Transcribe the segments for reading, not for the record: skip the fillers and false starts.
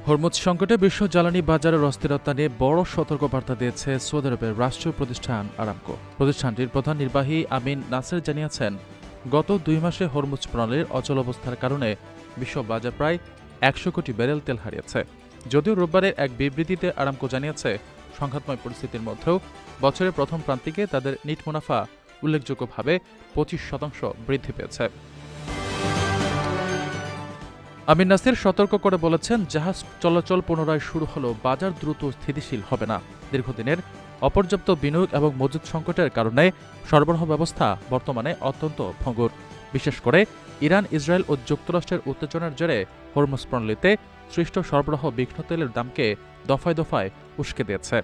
Hormuz সংকটে বিশ্ব জ্বালানি বাজারের অস্থিরতা নিয়ে বড় সতর্কবার্তা দিয়েছে সৌদি আরবের রাষ্ট্রীয় প্রতিষ্ঠান আরামকো। প্রতিষ্ঠানটির প্রধান নির্বাহী আমিন নাসের জানিয়েছেন, গত 2 মাসে হরমুজ প্রণালীর অচল অবস্থার কারণে বিশ্ব বাজার প্রায় 100 কোটি ব্যারেল তেল হারিয়েছে। যদিও রোববারের এক বিবৃতিতে আরামকো জানিয়েছে, সংঘাতময় পরিস্থিতির মধ্যেও বছরের প্রথম প্রান্তিকে তাদের নিট মুনাফা উল্লেখযোগ্যভাবে 25% বৃদ্ধি পেয়েছে। আমিন নাসির সতর্ক করে বলেছেন, জাহাজ চলাচল পুনরায় শুরু হলেও বাজার দ্রুত স্থিতিশীল হবে না। দীর্ঘদিনের অপর্যাপ্ত বিনিয়োগ এবং মজুদ সংকটের কারণে সরবরাহ ব্যবস্থা বর্তমানে অত্যন্ত ভঙ্গুর। বিশেষ করে ইরান, ইসরায়েল ও যুক্তরাষ্ট্রের উত্তেজনার জেরে হরমুজ প্রণালীতে সৃষ্ট সরবরাহ বিঘ্ন তেলের দামকে দফায় দফায় উস্কে দিয়েছে।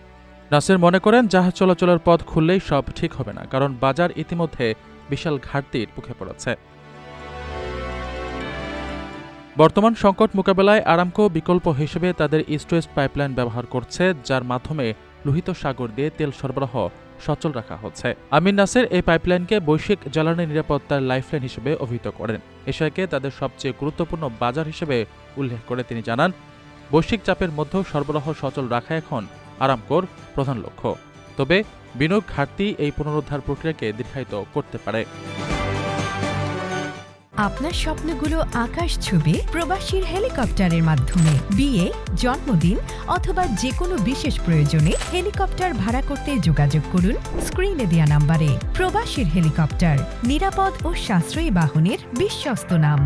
নাসির মনে করেন, জাহাজ চলাচলের পথ খুললেই সব ঠিক হবে না, কারণ বাজার ইতিমধ্যে বিশাল ঘাটতির মুখে পড়েছে। বর্তমান সংকট মোকাবেলায় আরামকো বিকল্প হিসেবে তাদের ইস্ট ওয়েস্ট পাইপলাইন ব্যবহার করছে, যার মাধ্যমে লোহিত সাগর দিয়ে তেল সরবরাহ সচল রাখা হচ্ছে। আমিন নাসের এই পাইপলাইনকে বৈশ্বিক জ্বালানি নিরাপত্তার লাইফলাইন হিসেবে অভিহিত করেন। এশিয়াকে তাদের সবচেয়ে গুরুত্বপূর্ণ বাজার হিসেবে উল্লেখ করে তিনি জানান, বৈশ্বিক চাপের মধ্যেও সরবরাহ সচল রাখা এখন আরামকোর প্রধান লক্ষ্য। তবে বিনিয়োগ ঘাটতি এই পুনরুদ্ধার প্রক্রিয়াকে দীর্ঘায়িত করতে পারে। আপনার স্বপ্নগুলো আকাশ ছুবে প্রবাসীর হেলিকপ্টারের মাধ্যমে। বিয়ে, জন্মদিন অথবা যে কোনো বিশেষ প্রয়োজনে হেলিকপ্টার ভাড়া করতে যোগাযোগ করুন স্ক্রিনে দেয়া নাম্বারে। প্রবাসীর হেলিকপ্টার, নিরাপদ ও সাশ্রয়ী বাহনের বিশ্বস্ত নাম।